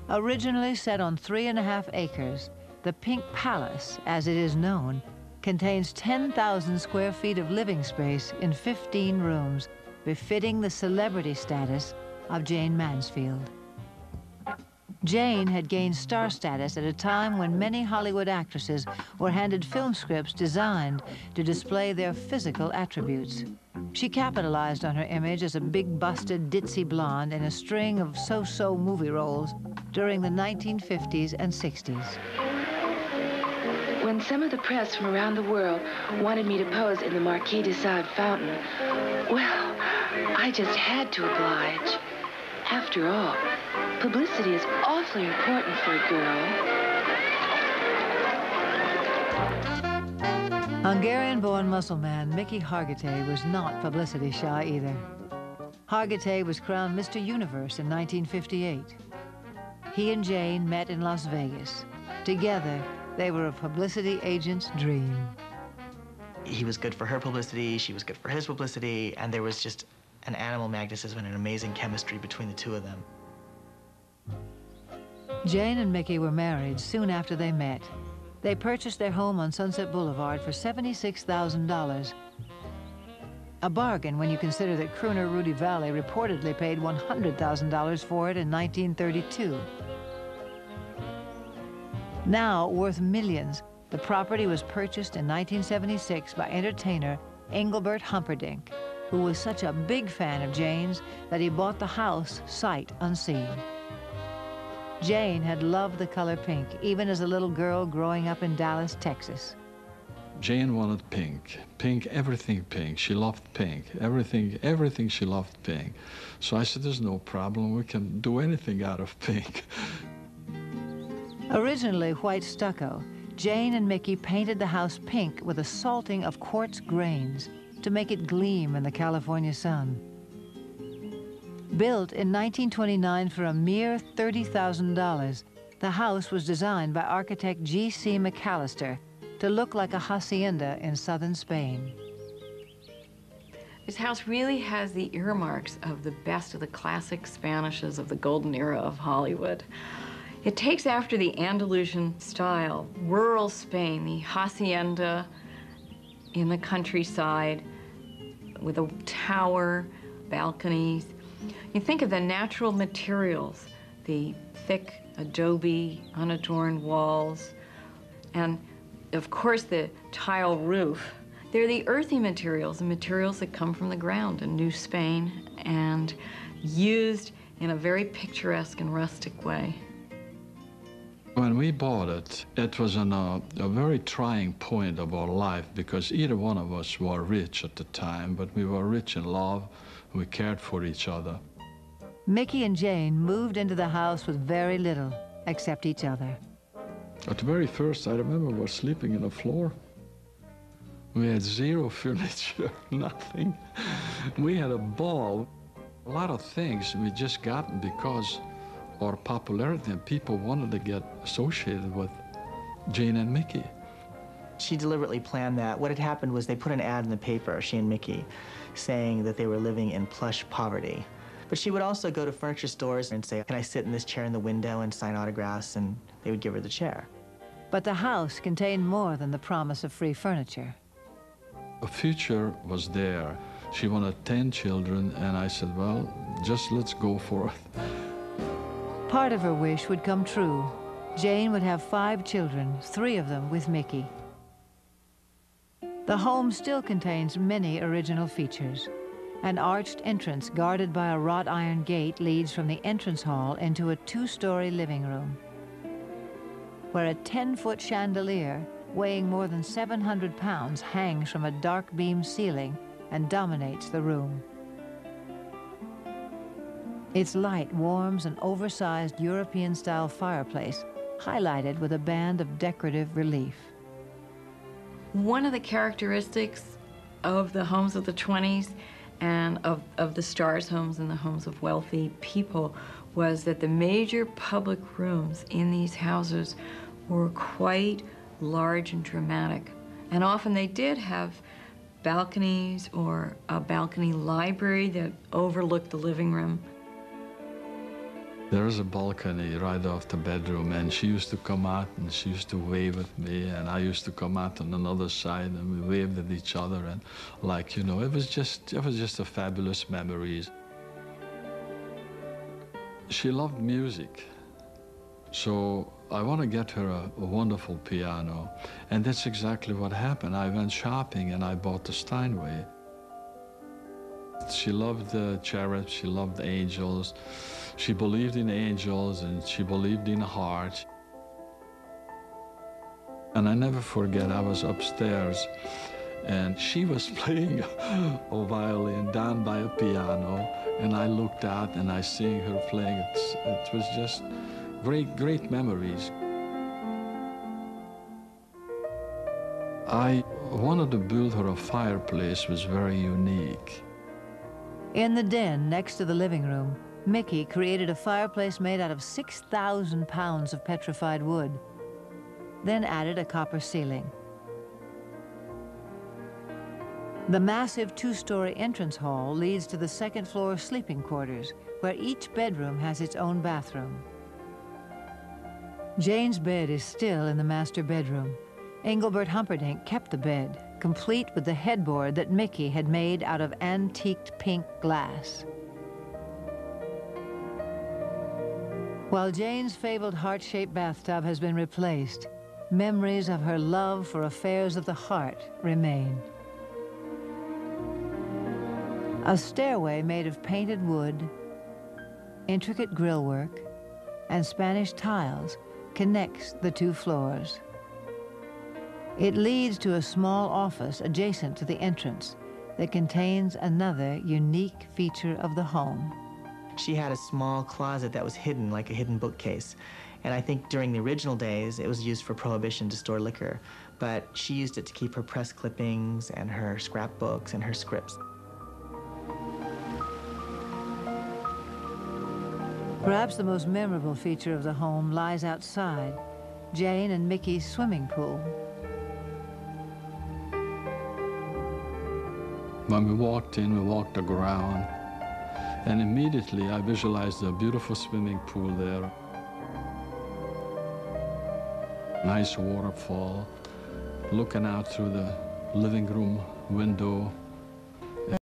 Originally set on 3.5 acres, the Pink Palace, as it is known, contains 10,000 square feet of living space in 15 rooms, befitting the celebrity status of Jayne Mansfield. Jayne had gained star status at a time when many Hollywood actresses were handed film scripts designed to display their physical attributes. She capitalized on her image as a big-busted, ditzy blonde in a string of so-so movie roles during the 1950s and 60s. When some of the press from around the world wanted me to pose in the Marquis de Sade fountain, well, I just had to oblige. After all, publicity is awfully important for a girl. Hungarian-born muscle man Mickey Hargitay was not publicity shy either. Hargitay was crowned Mr. Universe in 1958. He and Jayne met in Las Vegas. Together, they were a publicity agent's dream. He was good for her publicity, she was good for his publicity, and there was just an animal magnetism and an amazing chemistry between the two of them. Jayne and Mickey were married soon after they met. They purchased their home on Sunset Boulevard for $76,000. A bargain when you consider that crooner Rudy Valley reportedly paid $100,000 for it in 1932. Now worth millions, the property was purchased in 1976 by entertainer Engelbert Humberdinck, who was such a big fan of Jayne's that he bought the house sight unseen. Jayne had loved the color pink, even as a little girl growing up in Dallas, Texas. Jayne wanted pink. Pink, everything pink. She loved pink. Everything she loved pink. So I said, there's no problem. We can do anything out of pink. Originally white stucco, Jayne and Mickey painted the house pink with a salting of quartz grains to make it gleam in the California sun. Built in 1929 for a mere $30,000, the house was designed by architect G.C. McAllister to look like a hacienda in southern Spain. This house really has the earmarks of the best of the classic Spanishes of the golden era of Hollywood. It takes after the Andalusian style, rural Spain, the hacienda in the countryside with a tower, balconies. You think of the natural materials, the thick adobe, unadorned walls, and of course the tile roof. They're the earthy materials, the materials that come from the ground in New Spain and used in a very picturesque and rustic way. When we bought it, it was on a very trying point of our life because either one of us were rich at the time, but we were rich in love. We cared for each other. Mickey and Jayne moved into the house with very little, except each other. At the very first, I remember we were sleeping on the floor. We had zero furniture, nothing. We had a ball. A lot of things we just got because our popularity and people wanted to get associated with Jayne and Mickey. She deliberately planned that. What had happened was they put an ad in the paper, she and Mickey, saying that they were living in plush poverty. But she would also go to furniture stores and say, can I sit in this chair in the window and sign autographs? And they would give her the chair. But the house contained more than the promise of free furniture. The future was there. She wanted 10 children, and I said, well, just let's go for it. Part of her wish would come true. Jayne would have 5 children, 3 of them with Mickey. The home still contains many original features. An arched entrance guarded by a wrought iron gate leads from the entrance hall into a 2-story living room, where a 10-foot chandelier weighing more than 700 pounds hangs from a dark beam ceiling and dominates the room. Its light warms an oversized European-style fireplace, highlighted with a band of decorative relief. One of the characteristics of the homes of the 20s and of the stars' homes and the homes of wealthy people was that the major public rooms in these houses were quite large and dramatic. And often they did have balconies or a balcony library that overlooked the living room. There is a balcony right off the bedroom, and she used to come out and she used to wave at me, and I used to come out on another side and we waved at each other, and like, you know, it was just a fabulous memories. She loved music, so I want to get her a wonderful piano, and that's exactly what happened. I went shopping and I bought the Steinway. She loved the cherubs, she loved the angels. She believed in angels and she believed in heart. And I never forget, I was upstairs and she was playing a violin down by a piano, and I looked out and I seen her playing. It was just great memories. I wanted to build her a fireplace that was very unique. In the den next to the living room, Mickey created a fireplace made out of 6,000 pounds of petrified wood, then added a copper ceiling. The massive two-story entrance hall leads to the second-floor sleeping quarters, where each bedroom has its own bathroom. Jayne's bed is still in the master bedroom. Engelbert Humberdinck kept the bed, complete with the headboard that Mickey had made out of antiqued pink glass. While Jayne's fabled heart-shaped bathtub has been replaced, memories of her love for affairs of the heart remain. A stairway made of painted wood, intricate grillwork, and Spanish tiles connects the two floors. It leads to a small office adjacent to the entrance that contains another unique feature of the home. She had a small closet that was hidden, like a hidden bookcase. And I think during the original days, it was used for prohibition to store liquor. But she used it to keep her press clippings and her scrapbooks and her scripts. Perhaps the most memorable feature of the home lies outside, Jayne and Mickey's swimming pool. When we walked in, we walked around, and immediately I visualized a beautiful swimming pool there. Nice waterfall, looking out through the living room window.